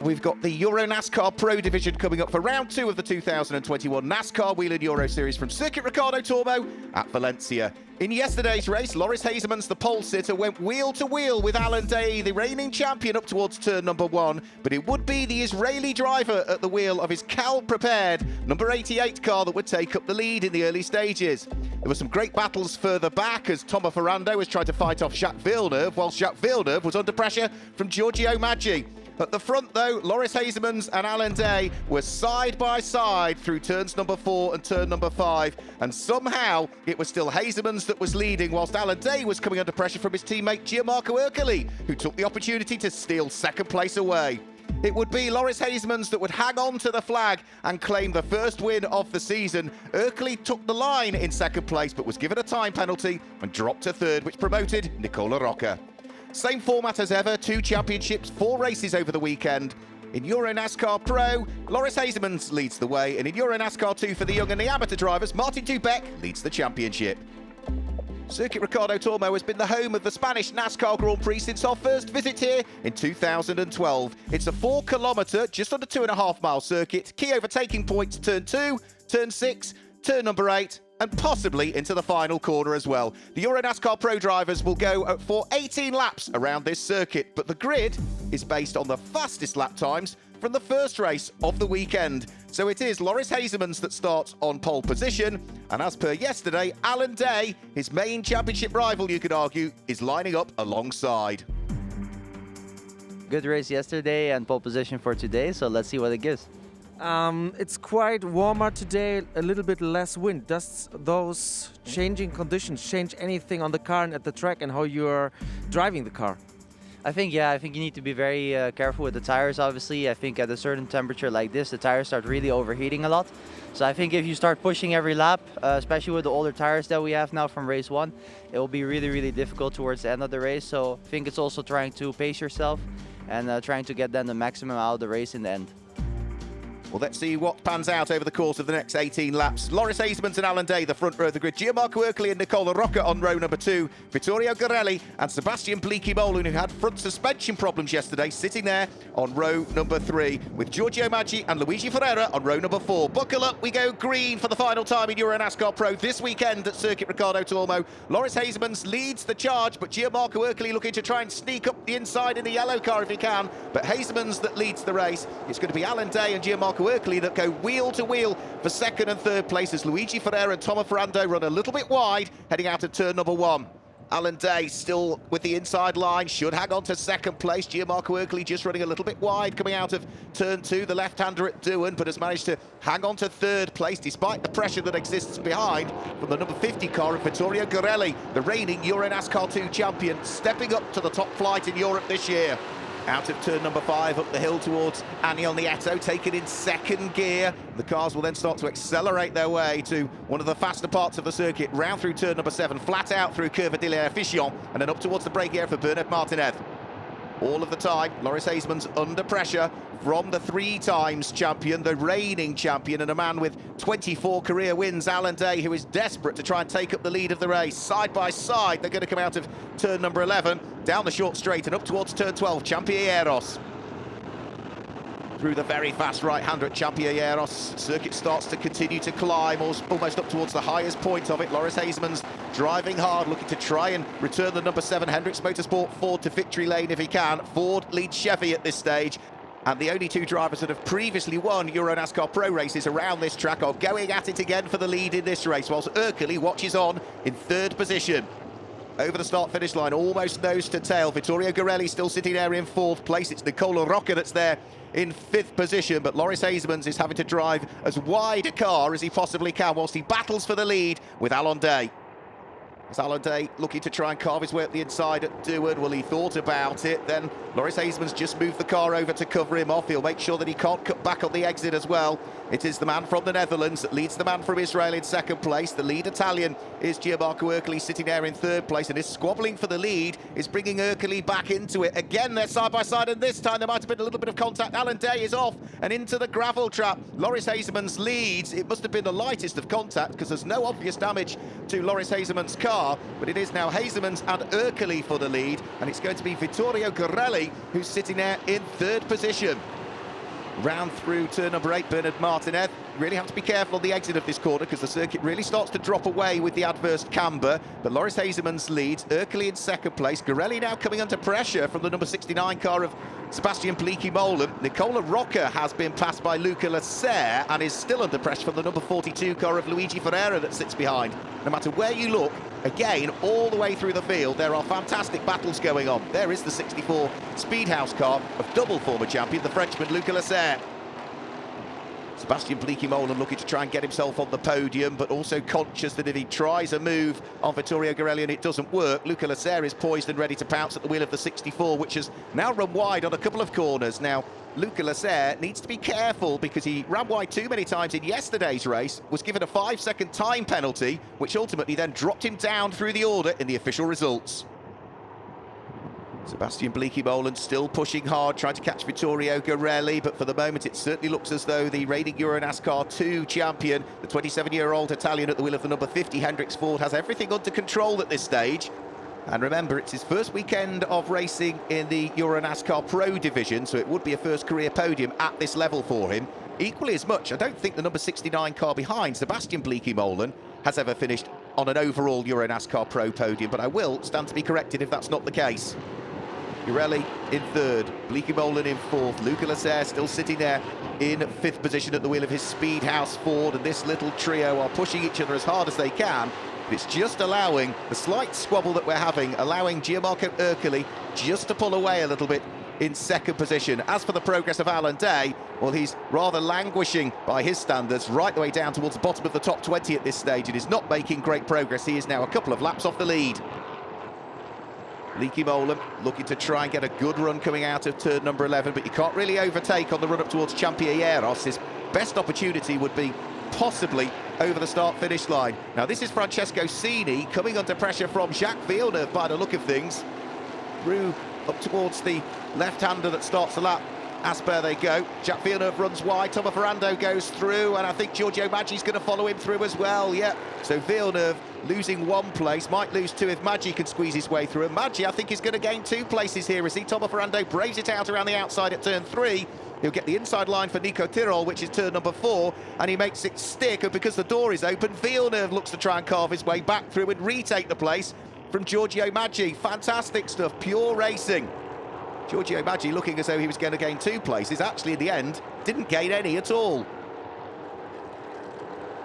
We've got the EuroNASCAR Pro Division coming up for round 2 of the 2021 NASCAR Wheel and Euro Series from Circuit Ricardo Tormo at Valencia. In yesterday's race, Loris Hasemans, the pole sitter, went wheel to wheel with Alan Day, the reigning champion, up towards turn number 1. But it would be the Israeli driver at the wheel of his Cal-prepared number 88 car that would take up the lead in the early stages. There were some great battles further back as Thomas Ferrando was trying to fight off Jacques Villeneuve, while Jacques Villeneuve was under pressure from Giorgio Maggi. At the front, though, Loris Hasemans and Alan Day were side by side through turns number 4 and turn number 5, and somehow it was still Hasemans that was leading, whilst Alan Day was coming under pressure from his teammate Gianmarco Ercoli, who took the opportunity to steal second place away. It would be Loris Hasemans that would hang on to the flag and claim the first win of the season. Ercoli took the line in second place, but was given a time penalty and dropped to third, which promoted Nicola Rocca. Same format as ever, 2 championships, 4 races over the weekend. In EuroNASCAR Pro, Loris Hasemans leads the way, and in EuroNASCAR 2 for the young and the amateur drivers, Martin Dubek leads the championship. Circuit Ricardo Tormo has been the home of the Spanish NASCAR Grand Prix since our first visit here in 2012. It's a 4-kilometre, just under 2.5-mile circuit, key overtaking points turn 2, turn 6, turn number 8, and possibly into the final corner as well. The EuroNASCAR Pro drivers will go for 18 laps around this circuit, but the grid is based on the fastest lap times from the first race of the weekend. So it is Loris Hasemans that starts on pole position, and as per yesterday, Alan Day, his main championship rival, you could argue, is lining up alongside. Good race yesterday and pole position for today, so let's see what it gives. It's quite warmer today, a little bit less wind. Does those changing conditions change anything on the car and at the track and how you're driving the car? I think you need to be very careful with the tires, obviously. I think at a certain temperature like this, the tires start really overheating a lot. So I think if you start pushing every lap, especially with the older tires that we have now from race 1, it will be really, really difficult towards the end of the race. So I think it's also trying to pace yourself and trying to get then the maximum out of the race in the end. Well, let's see what pans out over the course of the next 18 laps. Loris Hasemans and Alan Day, the front row of the grid. Gianmarco Ercoli and Nicola Rocca on row number 2. Vittorio Garelli and Sebastian Bleeky-Molen, who had front suspension problems yesterday, sitting there on row number 3, with Giorgio Maggi and Luigi Ferreira on row number 4. Buckle up, we go green for the final time in EuroNASCAR Pro this weekend at Circuit Ricardo Tormo. Loris Hasemans leads the charge, but Gianmarco Ercoli looking to try and sneak up the inside in the yellow car if he can. But Hasemans that leads the race. It's going to be Alan Day and Gianmarco Ercoli that go wheel to wheel for second and third place as Luigi Ferreira and Thomas Ferrando run a little bit wide heading out of turn number 1. Alan Day still with the inside line, should hang on to second place. Gianmarco Ercoli just running a little bit wide coming out of turn 2, the left-hander at Dewan, but has managed to hang on to third place despite the pressure that exists behind from the number 50 car of Vittorio Garelli, the reigning EuroNASCAR 2 champion, stepping up to the top flight in Europe this year. Out of turn number 5, up the hill towards Aniel Nieto, taken in second gear. The cars will then start to accelerate their way to one of the faster parts of the circuit, round through turn number 7, flat out through Curva de l'Efficient, and then up towards the brake area for Bernard Martinez. All of the time, Loris Hasemans under pressure from the 3 times champion, the reigning champion, and a man with 24 career wins, Alan Day, who is desperate to try and take up the lead of the race. Side by side, they're going to come out of turn number 11, down the short straight and up towards turn 12, Championneros. Through the very fast right-hander at Championneros. Circuit starts to continue to climb, almost up towards the highest point of it. Loris Hasemans driving hard, looking to try and return the number 7 Hendricks Motorsport Ford to victory lane if he can. Ford leads Chevy at this stage. And the only 2 drivers that have previously won EuroNASCAR Pro races around this track are going at it again for the lead in this race, whilst Ercoli watches on in 3rd position. Over the start-finish line, almost nose to tail. Vittorio Garelli still sitting there in 4th place. It's Nicola Rocca that's there in 5th position, but Loris Hasemans is having to drive as wide a car as he possibly can whilst he battles for the lead with Alan Day. As Alan Day looking to try and carve his way up the inside at Dewan. Well, he thought about it. Then Loris Hasemans just moved the car over to cover him off. He'll make sure that he can't cut back on the exit as well. It is the man from the Netherlands that leads the man from Israel in 2nd place. The lead Italian is Gianmarco Ercoli sitting there in 3rd place, and his squabbling for the lead is bringing Ercoli back into it. Again, they're side by side, and this time there might have been a little bit of contact. Alan Day is off and into the gravel trap. Loris Hasemans leads. It must have been the lightest of contact because there's no obvious damage to Loris Hasemans' car, but it is now Hasemans and Ercoli for the lead, and it's going to be Vittorio Garelli who's sitting there in 3rd position. round through turn number 8, Bernard Martinez. Really have to be careful on the exit of this corner because the circuit really starts to drop away with the adverse camber. But Loris Hazeman's leads, Ercole in second place. Gorelli now coming under pressure from the number 69 car of Sebastian Bleekie-Molen. Nicola Rocca has been passed by Luca Lasserre and is still under pressure from the number 42 car of Luigi Ferreira that sits behind. No matter where you look, again, all the way through the field, there are fantastic battles going on. There is the 64 Speedhouse car of double former champion, the Frenchman Luca Lasserre. Sebastian Bleekie-Molen looking to try and get himself on the podium, but also conscious that if he tries a move on Vittorio Gorelli and it doesn't work, Luca Lasserre is poised and ready to pounce at the wheel of the 64, which has now run wide on a couple of corners. Now, Luca Lasserre needs to be careful because he ran wide too many times in yesterday's race, was given a 5-second time penalty, which ultimately then dropped him down through the order in the official results. Sebastian Bleekie-Molen still pushing hard, trying to catch Vittorio Gorelli, but for the moment it certainly looks as though the reigning EuroNASCAR 2 champion, the 27-year-old Italian at the wheel of the number 50 Hendrix Ford, has everything under control at this stage. And remember, it's his first weekend of racing in the EuroNASCAR Pro division, so it would be a first career podium at this level for him. Equally as much, I don't think the number 69 car behind, Sebastian Bleekie-Molen, has ever finished on an overall EuroNASCAR Pro podium, but I will stand to be corrected if that's not the case. Gorelli in third, Bleekie-Molen in fourth, Luca Lasserre still sitting there in fifth position at the wheel of his Speedhouse Ford, and this little trio are pushing each other as hard as they can. But it's just allowing the slight squabble that we're having, allowing Gianmarco Ercole just to pull away a little bit in second position. As for the progress of Alan Day, well, he's rather languishing by his standards, right the way down towards the bottom of the top 20 at this stage. It is not making great progress. He is now a couple of laps off the lead. Bleekie-Molen looking to try and get a good run coming out of turn number 11, but you can't really overtake on the run up towards Championeros. His best opportunity would be possibly over the start-finish line. Now, this is Francesco Cini coming under pressure from Jacques Villeneuve by the look of things. Through up towards the left-hander that starts the lap. Asper they go. Jacques Villeneuve runs wide. Tomo Ferrando goes through, and I think Giorgio Maggi's going to follow him through as well. Yep. So Villeneuve losing one place, might lose two if Maggi can squeeze his way through. And Maggi, I think, is going to gain 2 places here as Tomo Ferrando braves it out around the outside at turn 3. He'll get the inside line for Nico Tirol, which is turn number 4, and he makes it stick. And because the door is open, Villeneuve looks to try and carve his way back through and retake the place from Giorgio Maggi. Fantastic stuff, pure racing. Giorgio Maggi looking as though he was going to gain 2 places. Actually, in the end, didn't gain any at all.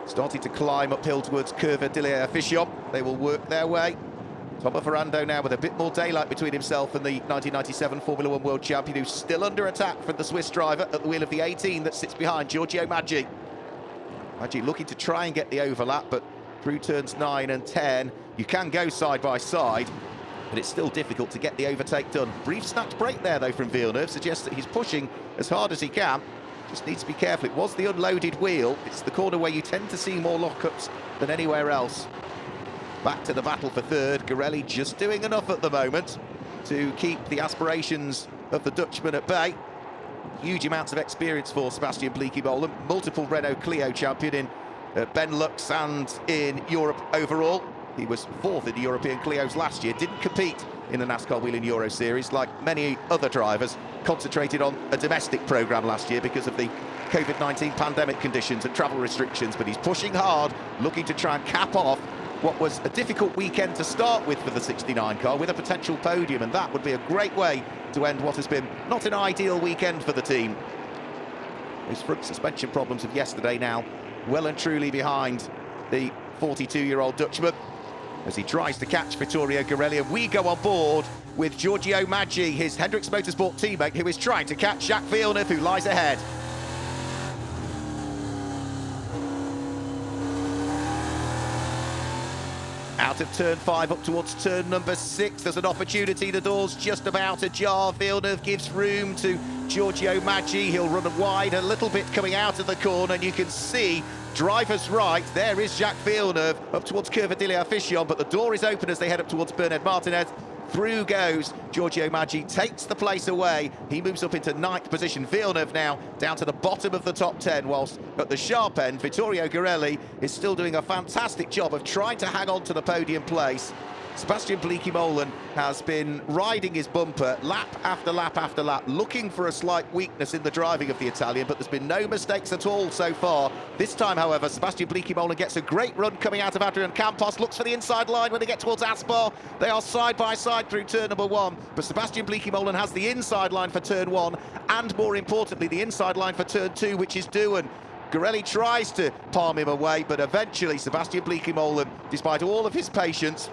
Starting to climb uphill towards Curva delle Affission. They will work their way. Tomo Ferrando now with a bit more daylight between himself and the 1997 Formula 1 World Champion, who's still under attack from the Swiss driver at the wheel of the 18 that sits behind Giorgio Maggi. Maggi looking to try and get the overlap, but through turns 9 and 10, you can go side by side, but it's still difficult to get the overtake done. Brief snatch break there, though, from Villeneuve, suggests that he's pushing as hard as he can. Just needs to be careful. It was the unloaded wheel. It's the corner where you tend to see more lockups than anywhere else. Back to the battle for third. Gorelli just doing enough at the moment to keep the aspirations of the Dutchman at bay. Huge amounts of experience for Sebastian Bleekie-Molen, multiple Renault Clio champion in Benelux and in Europe overall. He was 4th in the European Clios last year, didn't compete in the NASCAR Wheel in Euro Series like many other drivers, concentrated on a domestic programme last year because of the COVID-19 pandemic conditions and travel restrictions, but he's pushing hard, looking to try and cap off what was a difficult weekend to start with for the 69 car, with a potential podium, and that would be a great way to end what has been not an ideal weekend for the team. Those front suspension problems of yesterday now well and truly behind the 42-year-old Dutchman as he tries to catch Vittorio Gorelli, and we go on board with Giorgio Maggi, his Hendrix Motorsport teammate, who is trying to catch Jacques Villeneuve, who lies ahead. Out of turn 5 up towards turn number 6, there's an opportunity, the door's just about ajar. Villeneuve gives room to Giorgio Maggi. He'll run wide a little bit coming out of the corner, and you can see driver's right, there is Jacques Villeneuve up towards Curva delle Affission, but the door is open as they head up towards Bernard Martinez. Through goes Giorgio Maggi, takes the place away. He moves up into 9th position. Villeneuve now down to the bottom of the top 10, whilst at the sharp end, Vittorio Gorelli is still doing a fantastic job of trying to hang on to the podium place. Sebastian Bleekemolen has been riding his bumper lap after lap after lap, looking for a slight weakness in the driving of the Italian, but there's been no mistakes at all so far. This time, however, Sebastian Bleekemolen gets a great run coming out of Adrian Campos, looks for the inside line when they get towards Aspar. They are side by side through turn number 1, but Sebastian Bleekemolen has the inside line for turn 1, and more importantly, the inside line for turn 2, which is Doohan. Werrell tries to palm him away, but eventually Sebastian Bleekemolen, despite all of his patience,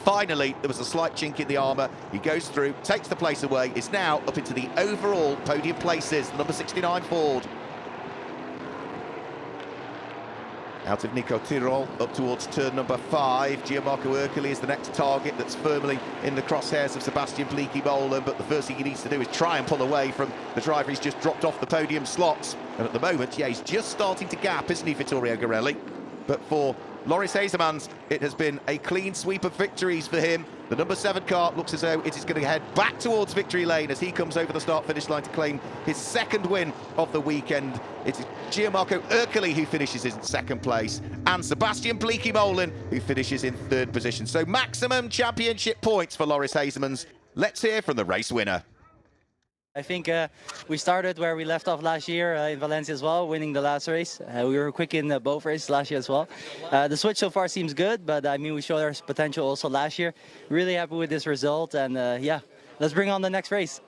finally, there was a slight chink in the armour. He goes through, takes the place away, is now up into the overall podium places, the number 69 Ford. Out of Nico Tirol, up towards turn number 5. Gianmarco Ercoli is the next target that's firmly in the crosshairs of Sebastian Bleekemolen, but the first thing he needs to do is try and pull away from the driver he's just dropped off the podium slots. And at the moment, yeah, he's just starting to gap, isn't he, Vittorio Werrell? But for Loris Hasemans, it has been a clean sweep of victories for him. The number 7 car looks as though it is going to head back towards victory lane as he comes over the start-finish line to claim his second win of the weekend. It is Gianmarco Ercoli who finishes in second place, and Sebastian Bleekemolen who finishes in third position. So maximum championship points for Loris Hasemans. Let's hear from the race winner. I think we started where we left off last year in Valencia as well, winning the last race. We were quick in both races last year as well. The switch so far seems good, but I mean, we showed our potential also last year. Really happy with this result, and yeah, let's bring on the next race.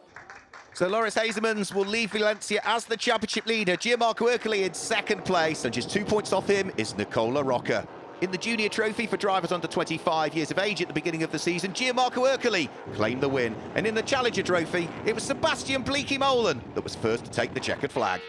So Loris Hasemans will leave Valencia as the championship leader. Gianmarco Ercoli in second place, and just 2 points off him is Nicola Rocca. In the Junior Trophy for drivers under 25 years of age at the beginning of the season, Gianmarco Ercoli claimed the win. And in the Challenger Trophy, it was Sebastian Bleekemolen that was first to take the checkered flag.